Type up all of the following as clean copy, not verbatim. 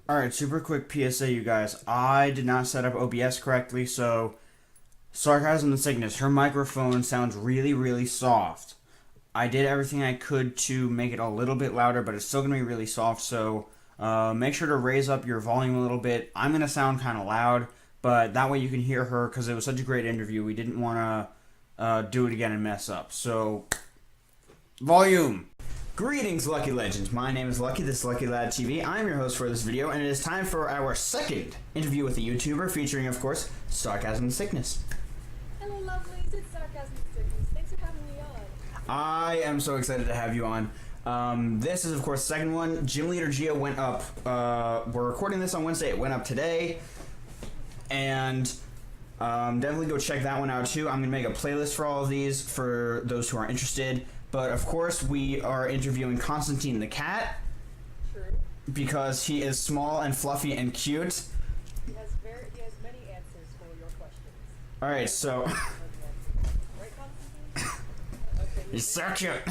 Alright, super quick PSA, you guys. I did not set up OBS correctly, so Sarcasm and Sickness, her microphone sounds really, really soft. I did everything I could to make it a little bit louder, but it's still going to be really soft, so make sure to raise up your volume a little bit. I'm going to sound kind of loud, but that way you can hear her, because it was such a great interview. We didn't want to do it again and mess up. So, volume! Greetings, Lucky Legends. My name is Lucky, this is Lucky Lad TV. I'm your host for this video, and it is time for our second interview with a YouTuber, featuring, of course, Sarcasm and Sickness. Hello, lovelies. It's Sarcasm and Sickness. Thanks for having me on. I am so excited to have you on. This is, of course, the second one. Gym Leader Geo went up. We're recording this on Wednesday. It went up today, and definitely go check that one out too. I'm gonna make a playlist for all of these for those who are interested. But of course, we are interviewing Constantine the cat. True. Because he is small and fluffy and cute. He has many answers for your questions. All right, so Right, Constantine? Okay. he's so cute.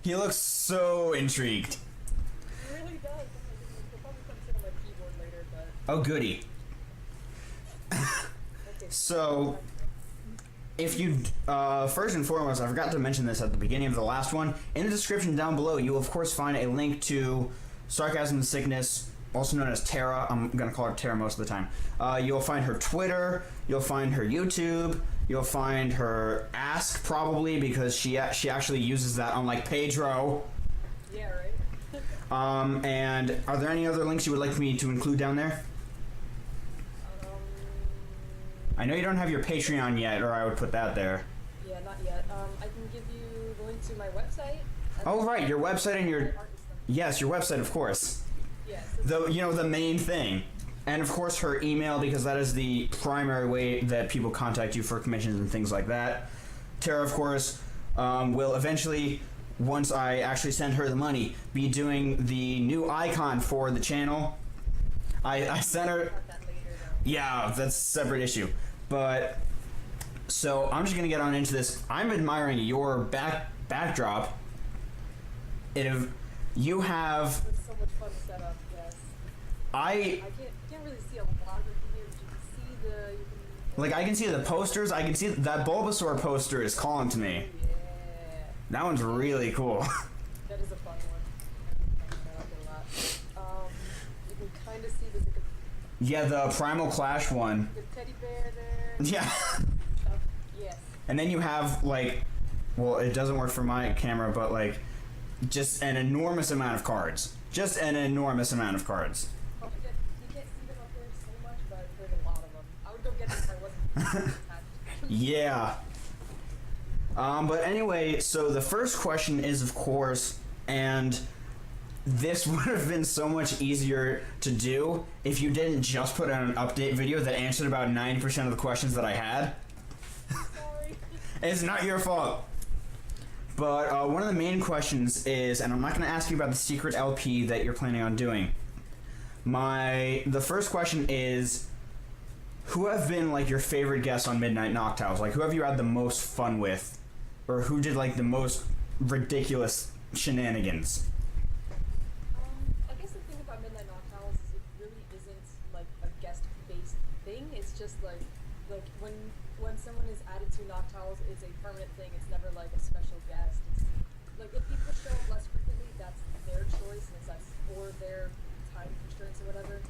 He looks so intrigued. He really does. He'll probably come sit on my keyboard later, but Oh, goody. okay. So, if you, first and foremost, I forgot to mention this at the beginning of the last one. In the description down below, you will of course find a link to Sarcasm and Sickness, also known as Tara. I'm gonna call her Tara most of the time. You'll find her Twitter, you'll find her YouTube, you'll find her Ask probably, because she actually uses that on like Pedro. Yeah, right. And are there any other links you would like me to include down there? I know you don't have your Patreon yet, or I would put that there. Yeah, not yet. I can give you the link to my website. Oh, right, your website and your... Yes, your website, of course. Yes. The main thing. And of course her email, because that is the primary way that people contact you for commissions and things like that. Tara, of course, will eventually, once I actually send her the money, be doing the new icon for the channel. I sent her... Yeah, that's a separate issue. But, so I'm just going to get on into this. I'm admiring your backdrop. You have... It's so much fun to set up, yes. I can't really see a lot of it from here, but you can see the... Like, I can see the posters. I can see that Bulbasaur poster is calling to me. Yeah. That one's really cool. That is a fun one. I like it a lot. You can kind of see there's like Yeah, the Primal Clash one. the teddy bear there. Yeah. Yes. And then you have, like, well, it doesn't work for my camera, but, like, just an enormous amount of cards. Just an enormous amount of cards. Oh, you can't see them up there so much, but there's a lot of them. I would go get them if I wasn't attached. Yeah. But anyway, so the first question is, of course, and this would have been so much easier to do if you didn't just put out an update video that answered about 90% of the questions that I had. Sorry. It's not your fault. But one of the main questions is, and I'm not going to ask you about the secret LP that you're planning on doing. The first question is, who have been like your favorite guests on Midnight Noctiles? Like, who have you had the most fun with, or who did like the most ridiculous shenanigans? I guess the thing about Midnight Noctiles is it really isn't like a guest-based thing. It's just like when someone is added to Noctiles, it's a permanent thing. It's never like a special guest. It's like if people show up less frequently, that's their choice, and that's for their time constraints or whatever.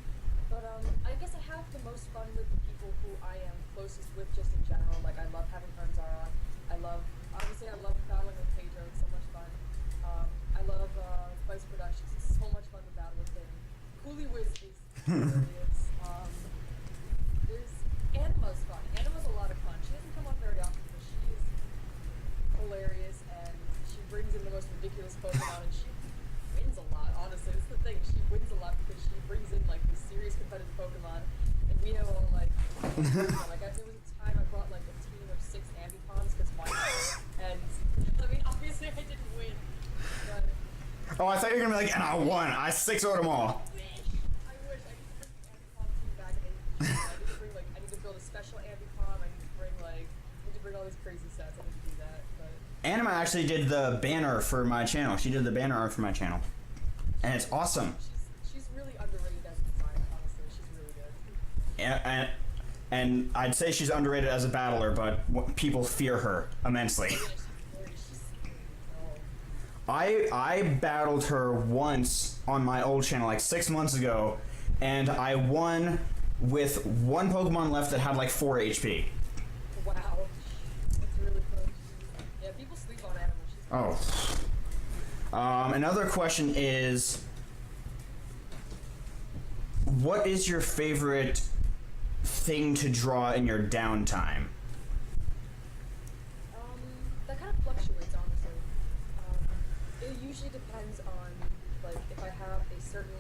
But I guess I have the most fun with the people who I am closest with, just in general. Like I love having Zara on. Obviously I love battling with Pedro. It's so much fun. I love Spice Productions. It's so much fun to battle with him. Cooley Wiz is hilarious. There's Anima's fun. Anima's a lot of fun. She doesn't come on very often, but she is hilarious, and she brings in the most ridiculous Pokemon, and she wins a lot, honestly. That's the thing. She wins a lot because she brings in like these serious competitive Pokemon, and we have all like, there was a time I brought like a team of 6 Ambipons because mine won, and I mean, obviously I didn't win, but Oh, I thought you were gonna be like, and I won. I 6-0'd them all. I wish I could bring the Ambipon team back in AVG. I need to build a special Ambipon. I need to bring all these crazy sets. I need to do that. But Anima actually did the banner for my channel. She did the banner art for my channel. And it's awesome. she's really underrated as a and I'd say she's underrated as a battler, but people fear her immensely. I battled her once on my old channel like 6 months ago, and I won with one Pokemon left that had like 4 HP. Wow. That's really cool. Yeah, people sleep on animals. Oh. Another question is, what is your favorite thing to draw in your downtime? That kind of fluctuates, honestly. It usually depends on, like, if I have a certain,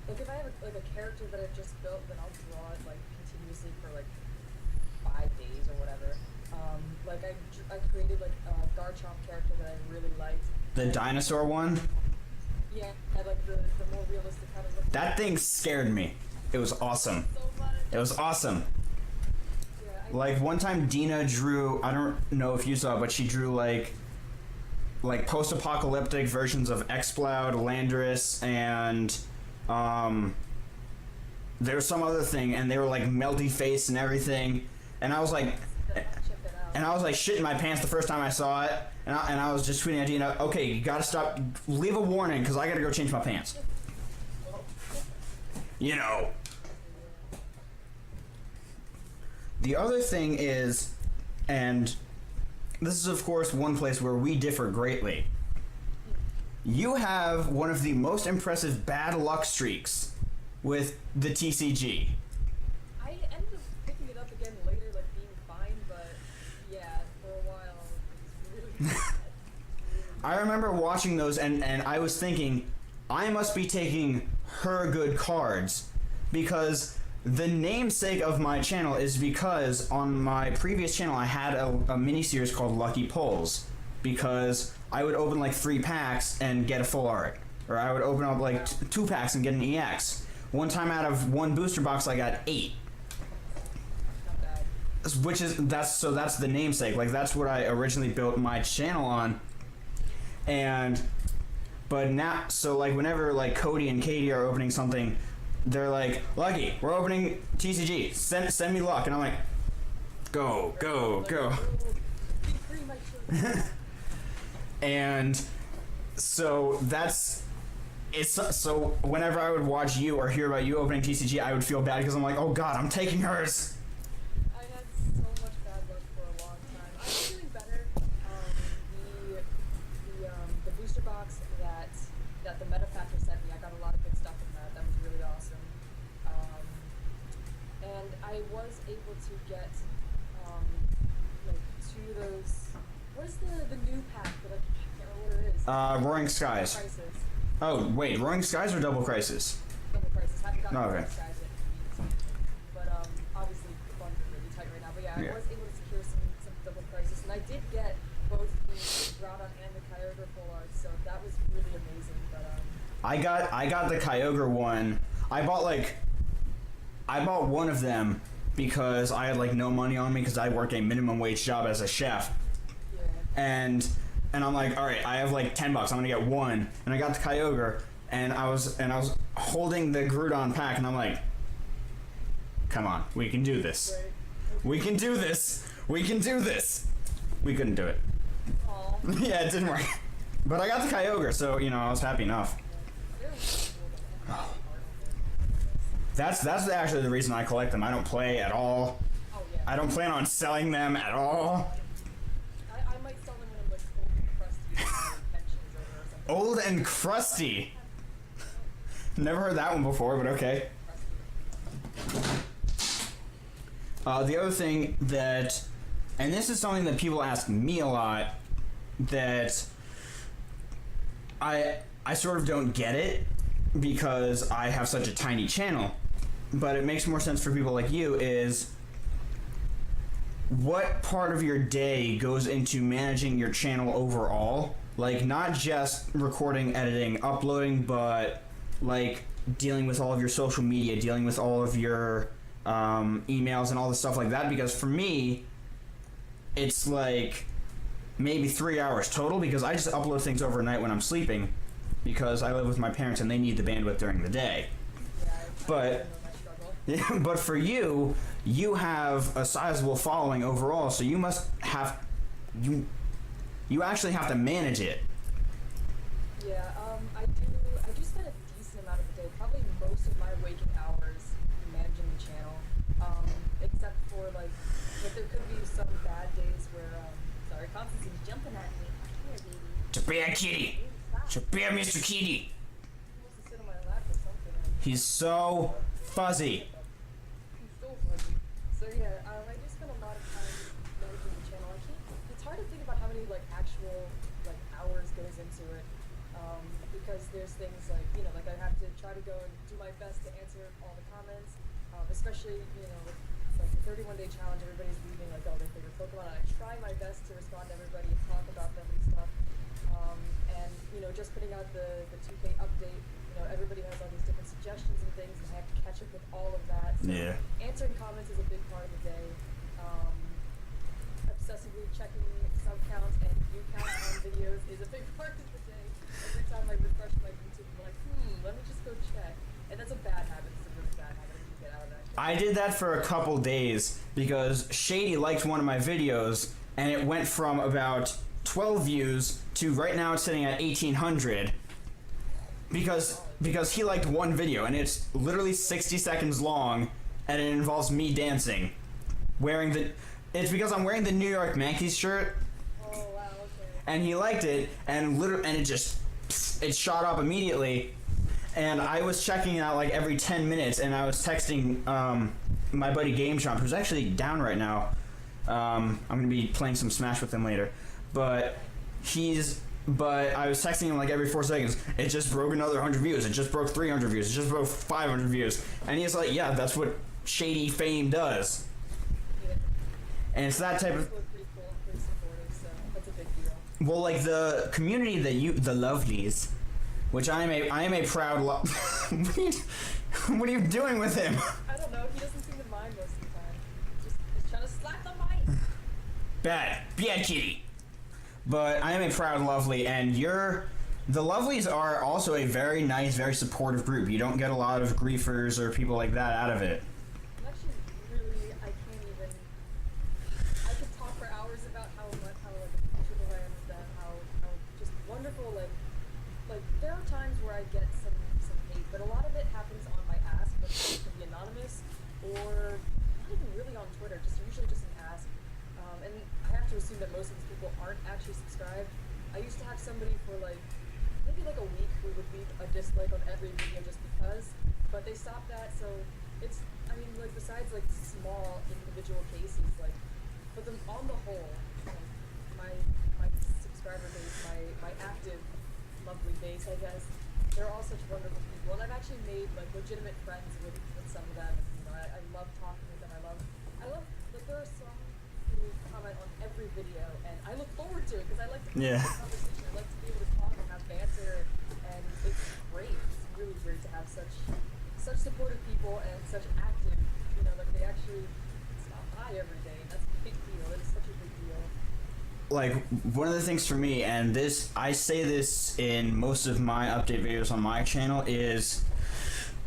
like, if I have like a character that I've just built, then I'll draw it like continuously for like 5 days or whatever. Like I created like a Garchomp character that I really liked. The dinosaur one? Yeah, I like the more realistic kind of look. That thing scared me. It was awesome. So fun. It was awesome. Yeah, Like one time Dina drew, I don't know if you saw it, but she drew like post-apocalyptic versions of Exploud, Landorus, and there was some other thing, and they were like melty face and everything, and I was like, shitting my pants the first time I saw it, and I was just tweeting at Dina, okay, you gotta stop, leave a warning, because I gotta go change my pants. You know. The other thing is, and this is of course one place where we differ greatly, you have one of the most impressive bad luck streaks with the TCG. I ended up picking it up again later, like being fine, but yeah, for a while it was really bad. I remember watching those and I was thinking, I must be taking her good cards, because the namesake of my channel is because on my previous channel I had a mini-series called Lucky Pulls, because I would open like 3 packs and get a full art, or I would open up like 2 packs and get an EX. One time out of 1 booster box I got 8. Not bad. Which is, that's the namesake, like that's what I originally built my channel on. But now, so like whenever like Cody and Katie are opening something, they're like, Lucky, we're opening TCG, send me luck, and I'm like, go. And so so whenever I would watch you or hear about you opening TCG, I would feel bad because I'm like, oh god, I'm taking hers. I had so much bad luck for a long time. I'm doing better. The booster box that the Meta Factor sent me, I got a lot of good stuff in that. That was really awesome. And I was able to get like 2 of those. What is the new pack that I can't remember what it is? Roaring Skies. Crisis. Oh wait, Roaring Skies or Double Crisis? Double Crisis. Haven't gotten Okay. Roaring Skies yet. But obviously the funds are really tight right now. But yeah, I was able to secure some Double Crisis, and I did get both the Groudon and the Kyogre full art, so that was really amazing. But I got the Kyogre one. I bought one of them because I had like no money on me because I work a minimum wage job as a chef. yeah. And I'm like, all right, I have like $10. I'm gonna get one, and I got the Kyogre, and I was holding the Groudon pack, and I'm like, come on, we can do this. Right. We can do this. We can do this. We couldn't do it. Aw. Yeah, it didn't work. But I got the Kyogre, so you know I was happy enough. That's actually the reason I collect them. I don't play at all. Oh yeah. I don't plan on selling them at all. I might sell them when I'm like old and crusty. Old and crusty. Never heard that one before, but okay. The other thing that, and this is something that people ask me a lot, that I sort of don't get it because I have such a tiny channel, but it makes more sense for people like you, is what part of your day goes into managing your channel overall? Like, not just recording, editing, uploading, but like dealing with all of your social media, dealing with all of your emails and all the stuff like that, because for me it's like maybe 3 hours total, because I just upload things overnight when I'm sleeping, because I live with my parents and they need the bandwidth during the day. Yeah, But I know that struggle. Yeah, but for you, you have a sizable following overall, so you must have you actually have to manage it. Yeah, I do spend a decent amount of the day, probably most of my waking hours managing the channel. Except for like there could be some bad days where sorry, Constance is jumping at me. Come here, baby. It's a bad kitty. Stop. It's a bad Mr. Kitty. He wants to sit on my lap or something. He's so fuzzy. He's so fuzzy. So yeah, I do spend a lot of time managing the channel. It's hard to think about how many like actual like hours goes into it. Because there's things like, you know, like I have to try to go and do my best to answer all the comments, especially, you know, with like the 31-day challenge, everybody's leaving like all their favorite Pokemon, and I try my best to respond to everybody and talk about them and stuff. And, you know, just putting out the 2K update, you know, everybody has all these different suggestions and things, and I have to catch up with all of that. So Yeah. answering comments is a big part of the day. Obsessively checking sub counts and view count on videos is a big part of the day. Every time I refresh my YouTube, I'm like, let me just go check. And that's a bad habit. It's a really bad habit to get out of that. I did that for a couple days because Shady liked one of my videos and it went from about 12 views to right now it's sitting at 1,800 because he liked one video and it's literally 60 seconds long and it involves me dancing wearing the it's because I'm wearing the New York Yankees shirt. Oh wow, okay. And he liked it and it shot up immediately. And I was checking it out like every 10 minutes, and I was texting my buddy Game Chomp, who's actually down right now. I'm gonna be playing some Smash with him later, but I was texting him like every 4 seconds. It just broke another 100 views. It just broke 300 views. It just broke 500 views. And he's like, yeah, that's what Shady Fame does. Yeah. And it's that type of. People are pretty cool and pretty supportive, so that's a big deal. Well, like the community the lovelies, which I am a proud what are you doing with him? I don't know. He doesn't seem to mind most of the time. He's trying to slap the mic. Bad kitty. But I am a proud lovely, and the lovelies are also a very nice, very supportive group. You don't get a lot of griefers or people like that out of it. I'm actually really, I could talk for hours about how appreciative I am of them, how just wonderful, like there are times where I get some hate, but a lot of it happens on my ask, but it can be anonymous, or not even really on Twitter, usually just an ask. And I have to assume that most of these people aren't actually subscribed. I used to have somebody for maybe a week who would leave a dislike on every video just because, but they stopped that, so it's, besides small individual cases, but on the whole, my subscriber base, my active, lovely base, I guess, they're all such wonderful people, and I've actually made legitimate friends with some of them. And, I love talking with them. I love there are some who comment on every video, and I look forward to it because I like to have a conversation. I like to be able to talk and have banter, and it's great. It's really great to have such supportive people and such active, they actually stop by every day. That's a big deal. It is such a big deal. Like, one of the things for me, and I say this in most of my update videos on my channel, is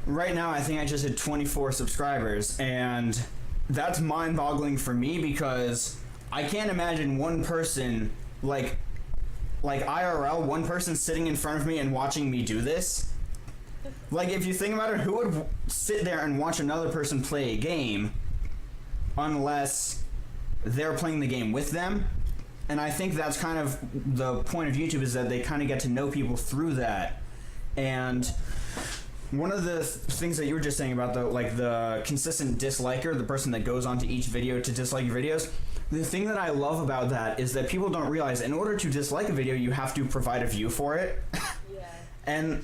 right now I think I just hit 24 subscribers, and that's mind-boggling for me because I can't imagine one person, like IRL, one person sitting in front of me and watching me do this. Like, if you think about it, who would sit there and watch another person play a game unless they're playing the game with them? And I think that's kind of the point of YouTube, is that they kind of get to know people through that. And one of the things that you were just saying about the consistent disliker, the person that goes onto each video to dislike your videos, the thing that I love about that is that people don't realize in order to dislike a video, you have to provide a view for it. Yeah. And you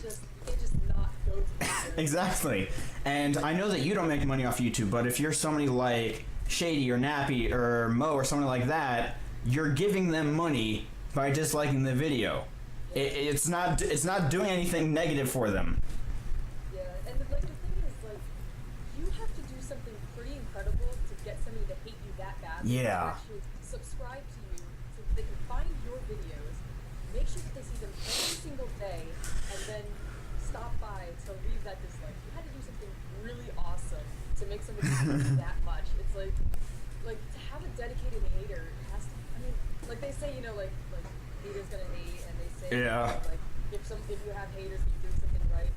can't just not go to the video. Exactly. And I know that you don't make money off YouTube, but if you're somebody like Shady or Nappy or Mo or something like that, you're giving them money by disliking the video. It's not doing anything negative for them. Yeah, and the thing is, you have to do something pretty incredible to get somebody to hate you that bad. Yeah. To actually subscribe to you so that they can find your videos, make sure that they see them every single day, and then stop by to leave that dislike. You had to do something really awesome to that much. It's like to have a dedicated hater has to. I mean, like they say, like haters gonna hate, and they say, Yeah. like if you have haters, you're doing something right.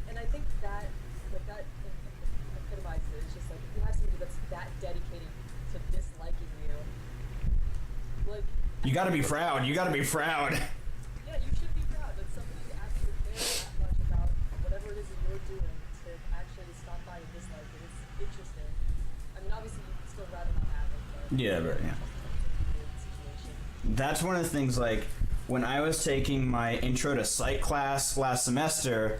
And I think that epitomizes it. It's just like if you have somebody that's that dedicated to disliking you, like You gotta be proud. You gotta be proud. yeah, you should be proud that somebody actually cares that much about whatever it is that you're doing to actually stop by and dislike it. It's interesting. I mean, obviously, you can still rather not have it, but Yeah, but yeah. it's a weird situation. That's one of the things, like, when I was taking my intro to psych class last semester,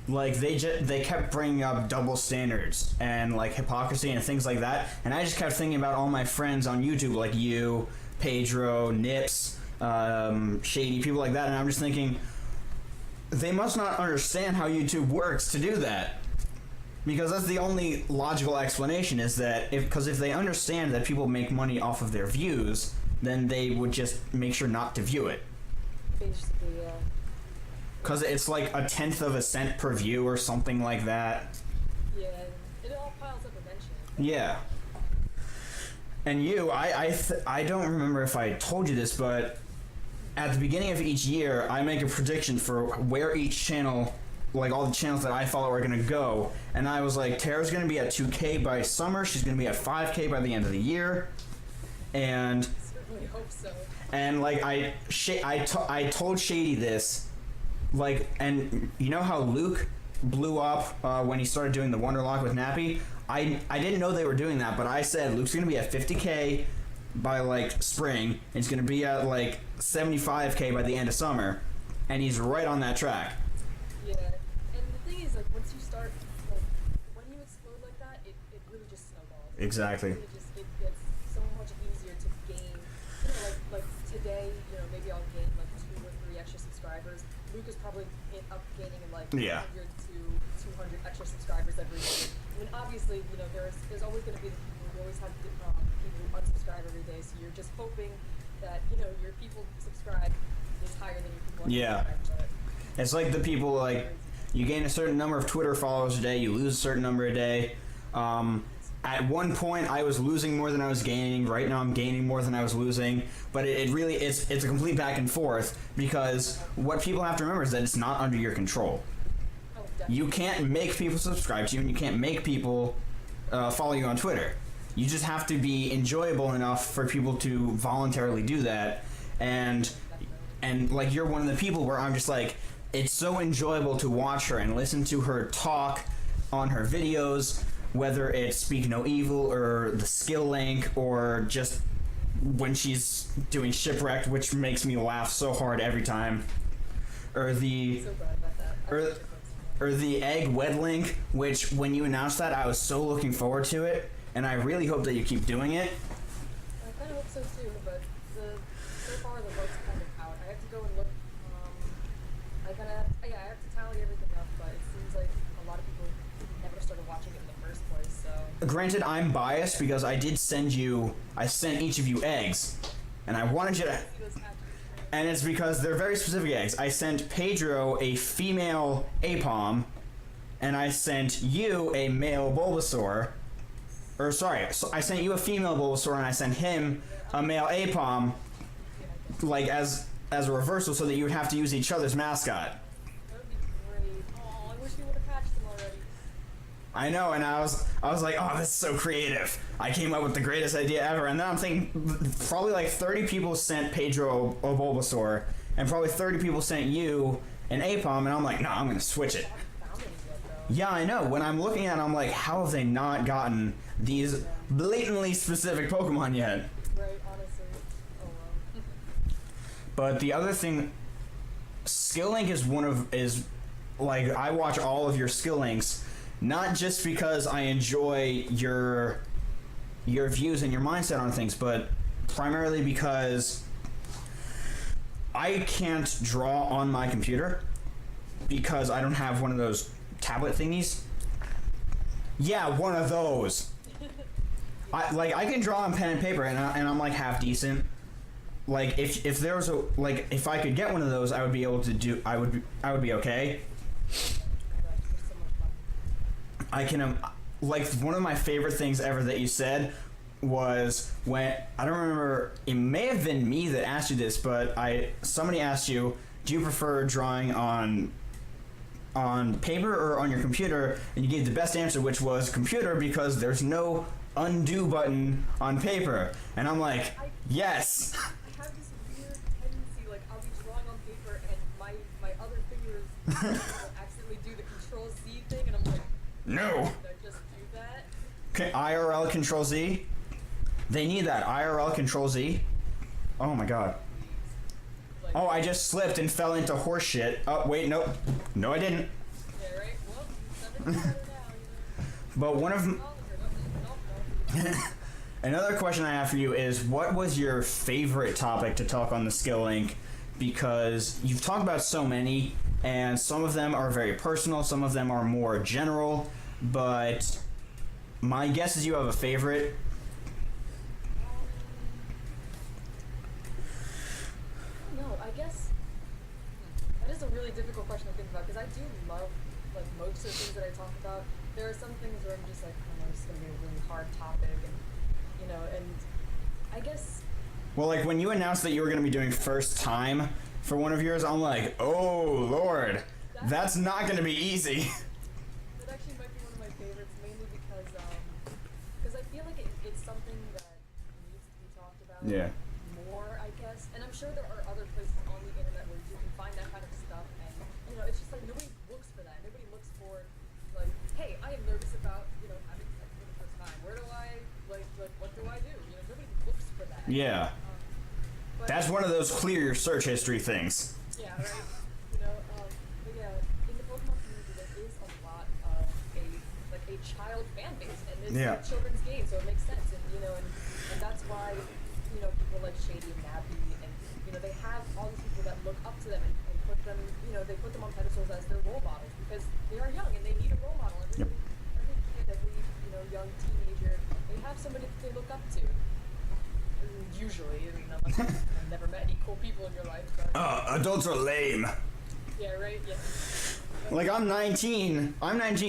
like, they kept bringing up double standards and, like, hypocrisy and things like that, and I just kept thinking about all my friends on YouTube, like you, Pedro, Nips, Shady, people like that, and I'm just thinking, they must not understand how YouTube works to do that. Because that's the only logical explanation, is that if they understand that people make money off of their views, then they would just make sure not to view it. Basically, yeah. Because it's like 1/10 of a cent per view or something like that. Yeah, it all piles up eventually. Yeah. And you, I don't remember if I told you this, but at the beginning of each year, I make a prediction for where each channel, like all the channels that I follow, are gonna go. And I was like, Tara's gonna be at 2K by summer. She's gonna be at 5K by the end of the year. And Certainly hope so. And like I told Shady this, like, and you know how Luke blew up when he started doing the Wonderlock with Nappy? I didn't know they were doing that, but I said Luke's gonna be at 50K by like spring, and he's gonna be at like 75K by the end of summer, and he's right on that track. Yeah, and the thing is, like, once you start, like, when you explode like that, it really just snowballs. Exactly. It gets so much easier to gain. Like today, maybe I'll gain like 2 or 3 extra subscribers. Luke is probably up gaining like 100 Yeah. to 200 extra subscribers every day. I mean, obviously, there's always going to be the people who always have people who unsubscribe every day. So you're just hoping that your people subscribe is higher than your people Yeah. unsubscribe. But It's like the people, like, you gain a certain number of Twitter followers a day, you lose a certain number a day. At one point, I was losing more than I was gaining. Right now, I'm gaining more than I was losing. But it really it's a complete back and forth, because what people have to remember is that it's not under your control. oh, definitely. You can't make people subscribe to you, and you can't make people follow you on Twitter. You just have to be enjoyable enough for people to voluntarily do that. And like, you're one of the people where I'm just like, it's so enjoyable to watch her and listen to her talk on her videos, whether it's Speak No Evil or the Skill Link, or just when she's doing Shipwrecked, which makes me laugh so hard every time, or the I'm so glad about that. I or, love Shipwrecked so much. or the Egg Wed Link, which when you announced that, I was so looking forward to it, and I really hope that you keep doing it. I kind of hope so too, but so far the vote's kind of out. I have to go and look. I have to tally everything up, but it seems like a lot of people never started watching it in the first place. So Granted, I'm biased because I sent each of you eggs, and I wanted you to, see those hatches. and it's because they're very specific eggs. I sent Pedro a female Apom, and I sent you a male Bulbasaur. Or sorry, so I sent you a female Bulbasaur, and I sent him a male Apom, like as a reversal, so that you would have to use each other's mascot. That would be great. Oh, I wish we would have hatched them already. I know, and I was like, oh, this is so creative. I came up with the greatest idea ever, and then I'm thinking probably like 30 people sent Pedro a Bulbasaur, and probably 30 people sent you an Apom, and I'm like, no, I'm gonna switch it. I haven't found any yet, though. Yeah, I know. When I'm looking at it, I'm like, how have they not gotten these blatantly specific Pokemon yet? Right, honestly. Oh well. But the other thing, Skill Link is like, I watch all of your Skill Links, not just because I enjoy your views and your mindset on things, but primarily because I can't draw on my computer because I don't have one of those tablet thingies. Yeah, one of those. I can draw on pen and paper, and I'm like half decent. Like, if there was if I could get one of those, I would be able to do. I would be okay. Oh my gosh, there's so much fun. like one of my favorite things ever that you said was when I don't remember. It may have been me that asked you this, but somebody asked you, "Do you prefer drawing on paper or on your computer?" And you gave the best answer, which was computer, because there's no undo button on paper. And I'm like, yes. I have this weird tendency, like I'll be drawing on paper and my other fingers accidentally do the Control Z thing, and I'm like, No. did I just do that? Okay, IRL Control Z. They need that IRL Control Z. Oh my god. Like, Oh, I just slipped and fell into horse shit. Oh wait, nope. No, I didn't. yeah, right. Well, something's better now. You know. But one of No. another question I have for you is, what was your favorite topic to talk on the Skill Link? Because you've talked about so many, and some of them are very personal, some of them are more general, but my guess is you have a favorite. No, I guess that is a really difficult question to think about, because I do love like most of the things that I talk about. There are some things where I'm just like, oh, this is gonna be a really hard topic, and you know, and I guess. Well, like when you announced that you were going to be doing first time for one of yours, I'm like, oh Lord, that's not going to be easy. That actually might be one of my favorites, mainly because I feel like it's something that needs to be talked about more, I guess. And I'm sure there are other places on the internet where you can find that kind of stuff, and you know, it's just like nobody looks for that. Nobody looks for like, hey, I am nervous about having sex for the first time. Where do I like what do I do? You know, nobody looks for that. Yeah. That's one of those clear your search history things. Yeah, right. You know, but yeah, in the Pokemon community, there is a lot of a child fan base, and it's a children's game, so it makes sense. And you know, and that's why people like Shady and Nappy, and you know, they have all these people that look up to them and put them, they put them on pedestals as their role models, because they are young and they need a role model. Every kid, every young teenager, they have somebody that they look up to. Usually, I mean, I've never met any cool people in your life. But adults are lame. yeah, right. Yeah. Like I'm 19.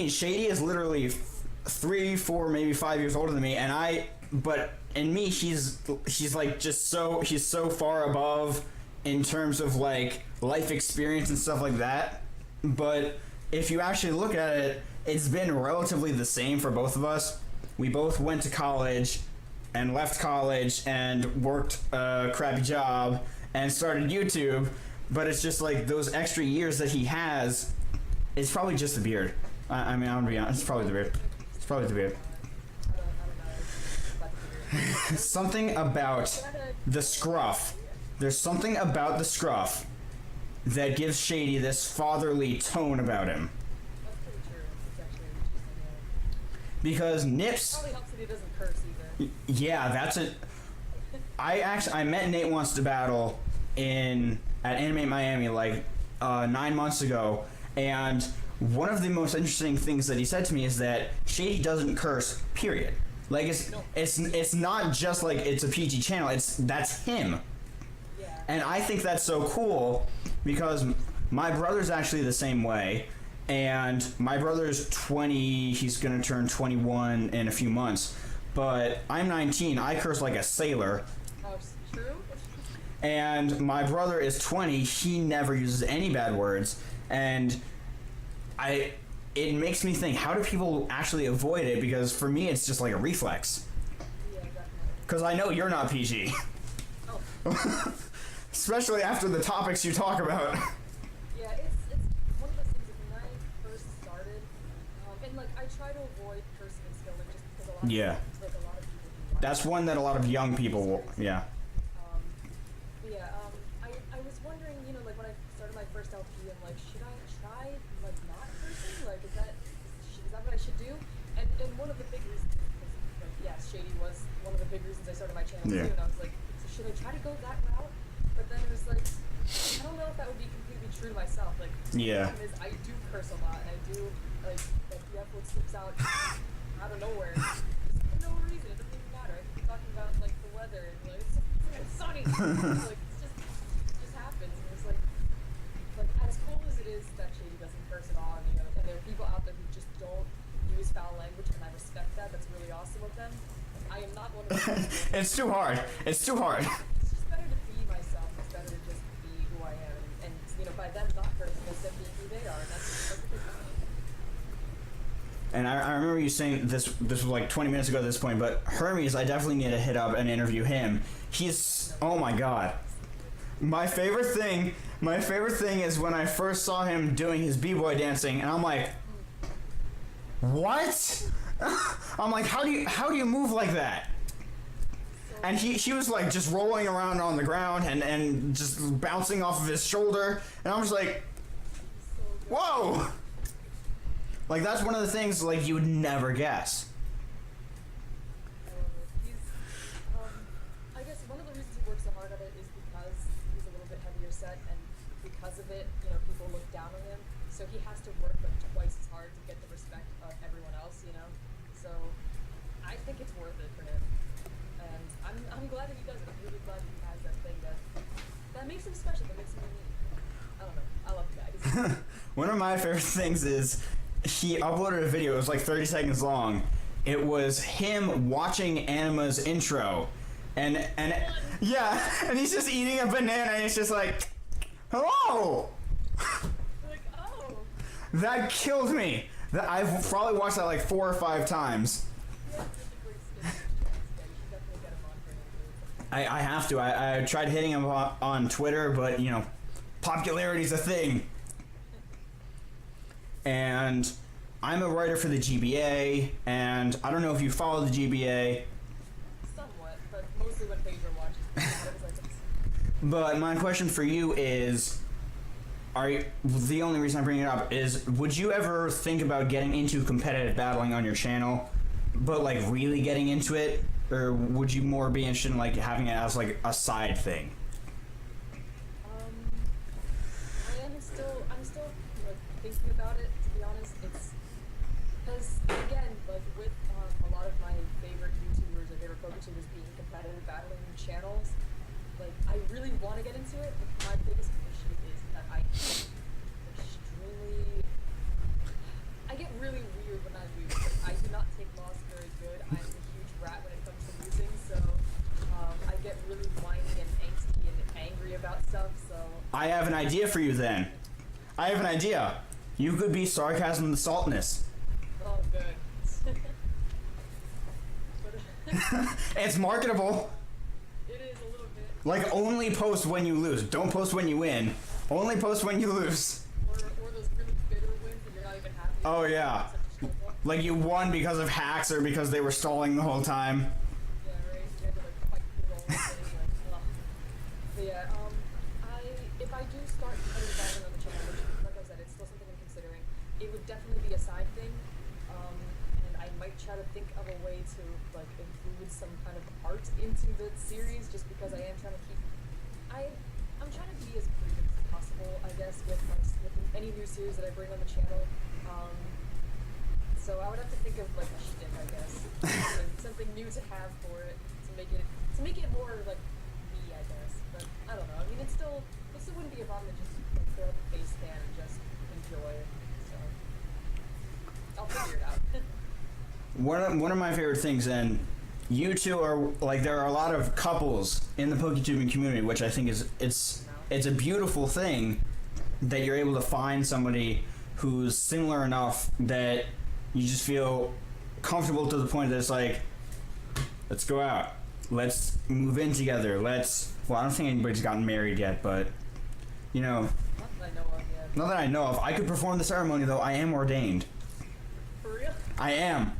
Shady is literally 3, 4, maybe 5 years older than me, but in me, she's like she's so far above in terms of like life experience and stuff like that. But if you actually look at it, it's been relatively the same for both of us. We both went to college and left college and worked a crappy job and started YouTube, but it's just like those extra years that he has. It's probably just the beard. I mean, I'm gonna be honest. It's probably the beard. It's probably the beard. Something about the scruff. There's something about the scruff that gives Shady this fatherly tone about him. That's pretty true. It's actually interesting. Because Nips. Probably helps that he doesn't curse either. Yeah, that's it. I met Nate Wants to Battle at Animate Miami like 9 months ago, and one of the most interesting things that he said to me is that Shady doesn't curse. Period. Like it's not just like it's a PG channel. That's him. Yeah. And I think that's so cool because my brother's actually the same way, and my brother's 20. He's gonna turn 21 in a few months. But I'm 19. I curse like a sailor. Oh, it's true. And my brother is 20. He never uses any bad words, and it makes me think, how do people actually avoid it? Because for me, it's just like a reflex. Yeah, definitely. Because I know you're not PG. Oh. Especially after the topics you talk about. Yeah, it's one of those things that when I first started, and like I try to avoid cursing and Skill Link just because a lot of like a lot of people do. That's one that a lot of young people will, yeah. I was wondering, like when I started my first LP, I'm like, should I try like not cursing? Like, is that what I should do? And one of the big reasons is because, like, yes, Shady was one of the big reasons I started my channel too, and I was like, so should I try to go that route? But then it was like, I don't know if that would be completely true to myself. Like, the problem is I do curse a lot, and I do like the F word slips out out of nowhere, just for no reason. It doesn't even matter. I could be talking about like the weather and like it's sunny, like it just happens. And it's like as cool as it is that Shady doesn't curse at all, and there are people out there who just don't use foul language, and I respect that. That's really awesome of them. I am not one of those. It's too hard. It's too hard. It's just better to be myself. It's better to just be who I am, and you know, by them not hurting, it's them being who they are, and that's perfectly fine. And I remember you saying this was like 20 minutes ago at this point, but Hermes, I definitely need to hit up and interview him. He's, oh my god. My favorite thing is when I first saw him doing his b-boy dancing, and I'm like, what? I'm like, how do you move like that? And she was like just rolling around on the ground and just bouncing off of his shoulder, and I'm just like, whoa! Like, that's one of the things, like, you would never guess. I love it. I guess one of the reasons he works so hard at it is because he's a little bit heavier set, and because of it, you know, people look down on him. So he has to work like twice as hard to get the respect of everyone else, you know. So I think it's worth it for him, and I'm glad that he does it. I'm really glad he has that thing that makes him special, that makes him unique. I don't know. I love the guy. One of my favorite things is he uploaded a video. It was like 30 seconds long. It was him watching Anima's intro, and yeah, and he's just eating a banana, and he's just like, hello. Like, oh. That killed me. I've probably watched that like 4 or 5 times. He has really great skin. Yeah, you should definitely get him on for an interview. I have to. I tried hitting him on Twitter, but you know, popularity's a thing. And I'm a writer for the GBA, and I don't know if you follow the GBA. Somewhat, but mostly when Pedro watches. But my question for you is, the only reason I bring it up is, would you ever think about getting into competitive battling on your channel, but like really getting into it, or would you more be interested in like having it as like a side thing? I'm still like thinking about it. To be honest, it's because again, like with a lot of my favorite YouTubers or favorite PokeTubers being competitive battling channels, like I really want to get into it. But my biggest issue is that I get really weird when I lose. Like, I do not take loss very good. I'm a huge rat when it comes to losing, so I get really whiny and angsty and angry about stuff. So I have an idea for you then. I have an idea. You could be Sarcasm the Saltness. oh, good. But, It's marketable. it is a little bit. Like, only post when you lose. Don't post when you win. Only post when you lose. Or those really bitter wins that you're not even happy Oh, about. yeah. Such a struggle. Like, you won because of hacks or because they were stalling the whole time. Yeah, right. You had to like fight through all those things. Like, ugh. But yeah, if I do start competitive battling on the channel, which, like I said, it's still something I'm considering, it would definitely be a side thing. And I might try to think of a way to like include some kind of art into the series, just because I am trying to keep. I'm trying to be as creative as possible, I guess, with any new series that I bring on the channel. So I would have to think of like a shtick, I guess, something new to have for it to make it more like me, I guess. But I don't know. I mean, it still wouldn't be a problem to just like, throw up a face cam and just enjoy it. So I'll figure it out. One of my favorite things, and you two are like, there are a lot of couples in the PokeTubing community, which I think is it's a beautiful thing that you're able to find somebody who's similar enough that you just feel comfortable to the point that it's like, let's go out, let's move in together, well, I don't think anybody's gotten married yet, but you know, Not that I know of yet. not that I know of. I could perform the ceremony though. I am ordained. For real? I am.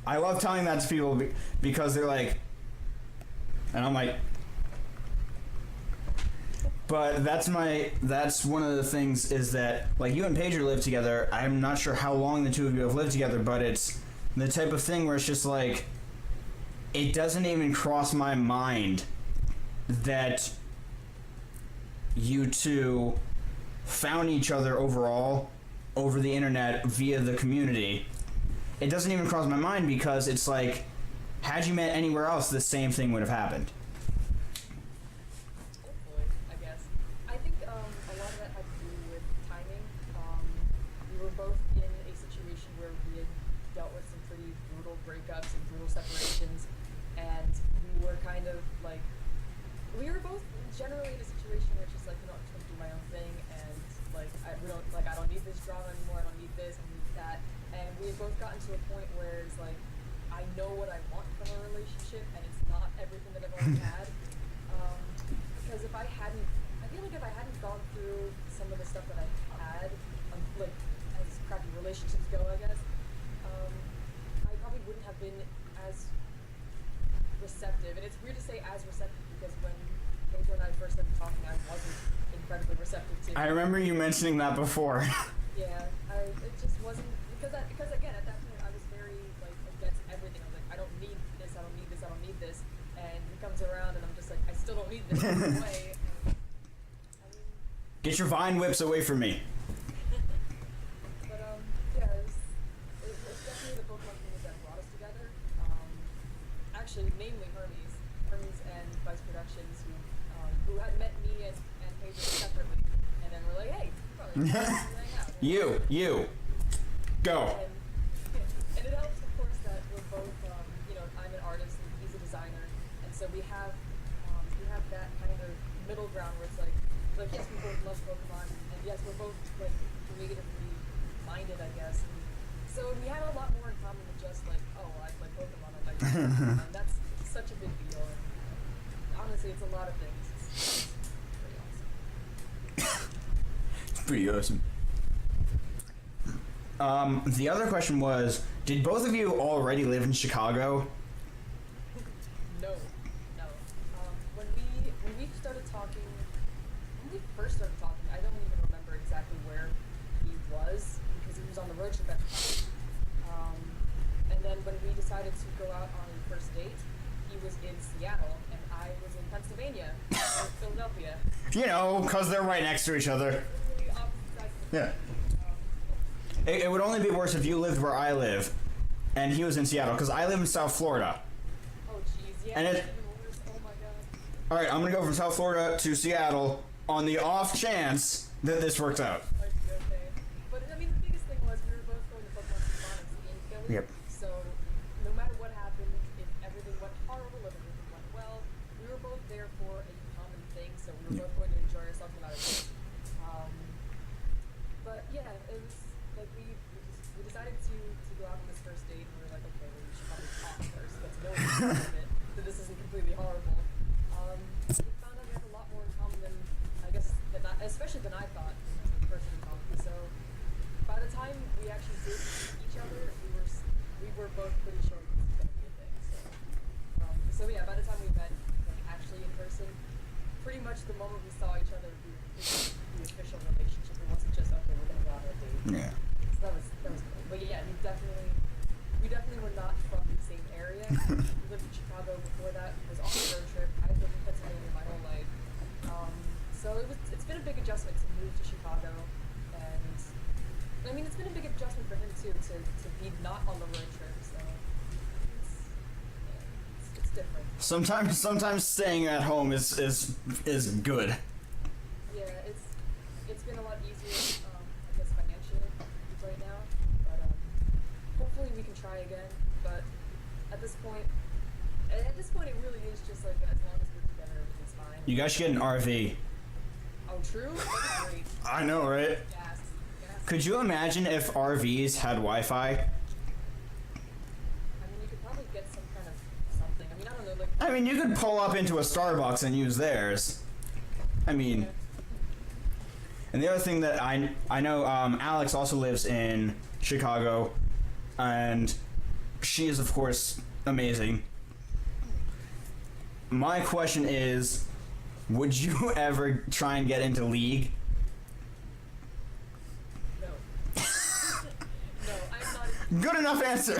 I love telling that to people because they're like, and I'm like, but that's one of the things is that like you and Pedro live together. I'm not sure how long the two of you have lived together, but it's the type of thing where it's just like, it doesn't even cross my mind that you two found each other overall over the internet via the community. It doesn't even cross my mind because it's like, had you met anywhere else, the same thing would have happened. Hopefully, I guess. I think a lot of that had to do with timing. We were both in a situation where we had dealt with some pretty brutal breakups generally in a situation where it's just like, I'm just gonna do my own thing, and like I don't need this drama anymore. I don't need this. I need that. And we've both gotten to a point where it's like I know what I want from a relationship, and it's not everything that I've already had. Because if I feel like if I hadn't gone through some of the stuff that I had, like as crappy relationships go, I guess, I probably wouldn't have been as receptive. And it's weird to say as receptive because when Pedro and I first started talking, I wasn't incredibly receptive to. I remember you mentioning that before. Yeah, it just wasn't because again at that point I was very like against everything. I was like, I don't need this, I don't need this, I don't need this, and he comes around and I'm just like, I still don't need this in a way. And, I mean, Get your vine whips away from me. but yeah, it's definitely the Pokemon community that brought us together. Actually, namely Hermes and Vice Productions, who had met me and Pedro separately, and then we're like, hey, probably hang out. You. Go. And it helps, of course, that we're both, I'm an artist and he's a designer, and so we have that kind of middle ground where it's like yes, we both love Pokemon, and yes, we're both like creatively minded, I guess. And so we have a lot more in common than just like, oh, I play Pokemon, I like Pokemon. And that's such a big deal. And honestly, it's a lot of things. It's pretty awesome. It's pretty awesome. The other question was, did both of you already live in Chicago? No. When we started talking, when we first started talking, I don't even remember exactly where he was because he was on the road trip at the time. And then when we decided to go out on a first date, he was in Seattle and I was in Pennsylvania, or Philadelphia. You know, because they're right next to each other. Literally opposite sides of the Yeah. country. It would only be worse if you lived where I live and he was in Seattle, because I live in South Florida. Oh jeez, yeah, And that's it- even worse. Oh my god. Alright, I'm going to go from South Florida to Seattle on the off chance that this works out. Okay. But I mean, the biggest thing was we were both going to Pokemon Symphonics in Philly. Yep. So no matter what happened, if everything went horrible, if everything went well, we were both there for a common thing. So we were both going to enjoy ourselves no matter what. But yeah, it was like we decided to go out on this first date, and we were like, okay, well, we should probably talk first, get to know each other a bit, so this isn't completely horrible. We found out we had a lot more in common than I guess especially than I thought the person we talked to. So by the time we actually did meet each other, we were both pretty sure this was gonna be a thing. So yeah, by the time we met like actually in person, pretty much the moment we saw each other, we was the official relationship. It wasn't just okay, we're gonna go out on a date. Yeah. So that was cool. But yeah, we definitely were not from the same area. We lived in Chicago before that. Was on a road trip. I lived in Pennsylvania my whole life. So it's been a big adjustment to move to Chicago, and I mean it's been a big adjustment for him too to be not on the road trip. So it's different. Sometimes staying at home is good. Yeah, it's been a lot easier, I guess financially right now, but hopefully we can try again. But at this point, it really is just like as long as we're together, everything's fine. You guys should get an RV. Oh, true. That'd be great. I know, right? Gas. Could you imagine if RVs had Wi-Fi? I mean, you could probably get some kind of something. I mean, I don't know, like. I mean, you could pull up into a Starbucks and use theirs. I mean, and the other thing that I know, Alex also lives in Chicago, and she is of course amazing. My question is, would you ever try and get into League? No. No, I'm not. Good enough answer.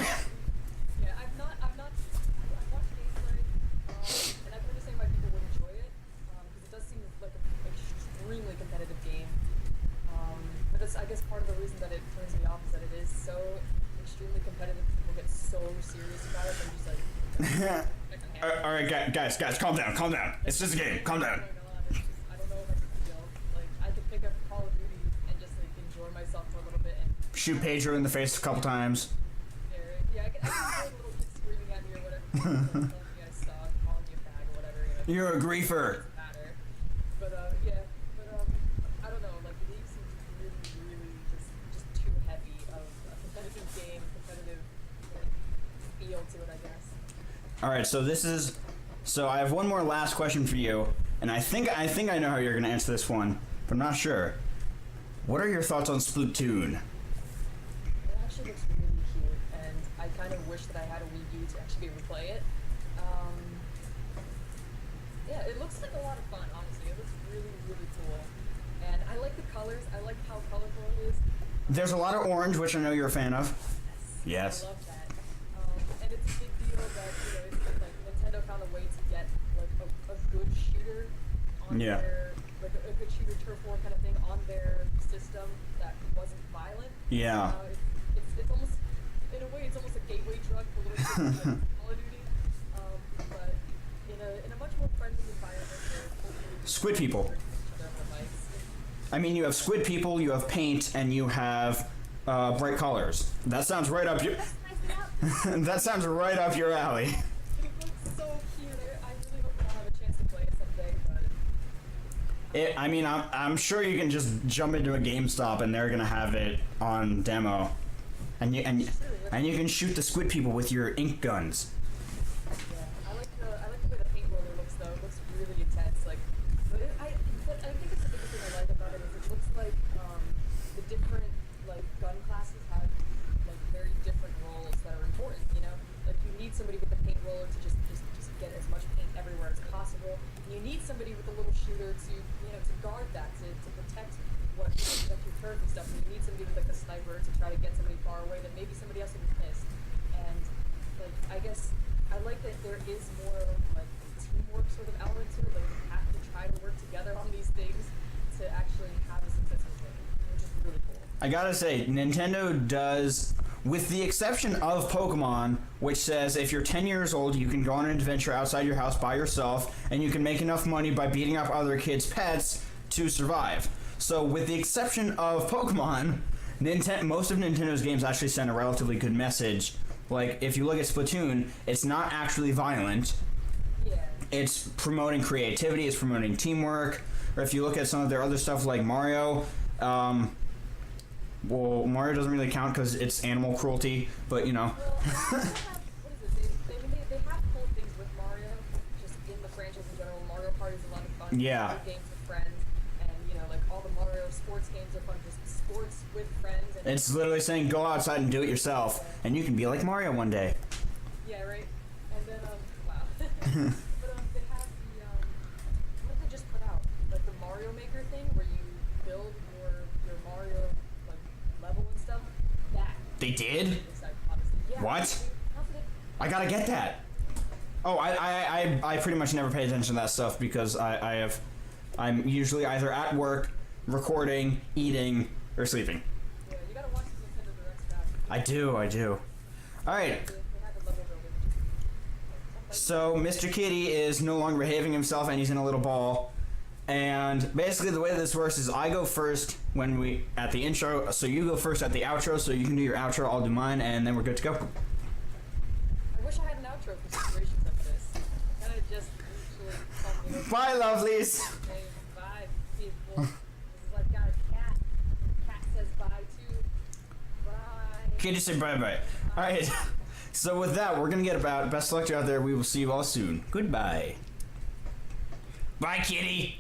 Yeah, I've watched gameplay, and I can understand why people would enjoy it, because it does seem like an extremely competitive game. But that's, I guess, part of the reason that it turns me off is that it is so extremely competitive. People get so serious about it. I'm just like, All right, guys, calm down. It's just a game. Calm down. Oh my god, it's just, I don't know if I can feel. Like, I could pick up Call of Duty and just like enjoy myself for a little bit and Shoot Pedro in the face a couple times. yeah, I can hear little kids screaming at me or whatever, telling me I suck, calling me a fag or whatever. You're a griefer. Doesn't matter. All right, so this is. So I have one more last question for you, and I think I know how you're gonna answer this one, but I'm not sure. What are your thoughts on Splatoon? It actually looks really cute, and I kind of wish that I had a Wii U to actually be able to play it. Yeah, it looks like a lot of fun, honestly. It looks really, really cool. And I like the colors. I like how colorful it is. There's a lot of orange, which I know you're a fan of. Yes. Yes. I love that. And it's a big deal that, it seems like Nintendo found a way to get like a good shooter on Yeah. their like a good shooter turf war kind of thing on their system that wasn't violent. Yeah. It's almost in a way it's almost a gateway drug for little kids like Call of Duty. But in a much more friendly environment where hopefully Squid people. each other on their bikes. I mean, you have squid people, you have paint, and you have bright colors. That sounds right up your. That's nice enough. That sounds right up your alley. It looks so cute. I really hope that I'll have a chance to play it someday, but I mean, I'm sure you can just jump into a GameStop and they're gonna have it on demo, and you can shoot the squid people with your ink guns. yeah, I like the way the paint roller looks though. It looks really intense. Like, but I think it's the biggest thing I like about it is it looks like the different like gun classes have like very different roles that are important. Like you need somebody with a paint roller to just get as much paint everywhere as possible. And you need somebody with a little shooter to to guard that to protect protect your turf and stuff. And you need somebody with like a sniper to try to get somebody far away that maybe somebody else would miss. And like I guess I like that there is more like teamwork sort of element to it. Like you have to try to work together on these things to actually have a successful game, which is really cool. I gotta say, Nintendo does, with the exception of Pokemon, which says if you're 10 years old, you can go on an adventure outside your house by yourself, and you can make enough money by beating up other kids' pets to survive. So, with the exception of Pokemon, most of Nintendo's games actually send a relatively good message. Like, if you look at Splatoon, it's not actually violent. Yeah. It's promoting creativity, it's promoting teamwork. Or if you look at some of their other stuff like Mario, well, Mario doesn't really count because it's animal cruelty, but you know. Well, they have, what is it? They have cool things with Mario, just in the franchise in general. Mario Party is a lot of fun. Yeah. Play games with friends, and like all the Mario sports games are fun. Just sports with friends. And It's literally saying go outside and do it yourself, and you can be like Mario one day. yeah, right. And then wow. But they have the what did they just put out? Like the Mario Maker thing, where you build your Mario like level and stuff. That. They did? Is like, honestly, yeah. What? How did it- I gotta get that. Oh, I pretty much never pay attention to that stuff because I'm usually either at work, recording, eating, or sleeping. Yeah, you gotta watch the Nintendo Direct stuff. I do. Alright, They have a level building. so Mr. Kitty is no longer behaving himself and he's in a little ball. And basically the way this works is I go first at the intro, so you go first at the outro, so you can do your outro, I'll do mine, and then we're good to go. I wish I had an outro for situations like this. Kind of just usually talk me over. Bye, lovelies! Okay, bye, people. This is like got a cat. Cat says bye too. Bye. Okay, just say bye-bye. Alright, so with that, we're gonna get about. Best luck to you out there. We will see you all soon. Goodbye. Bye, kitty!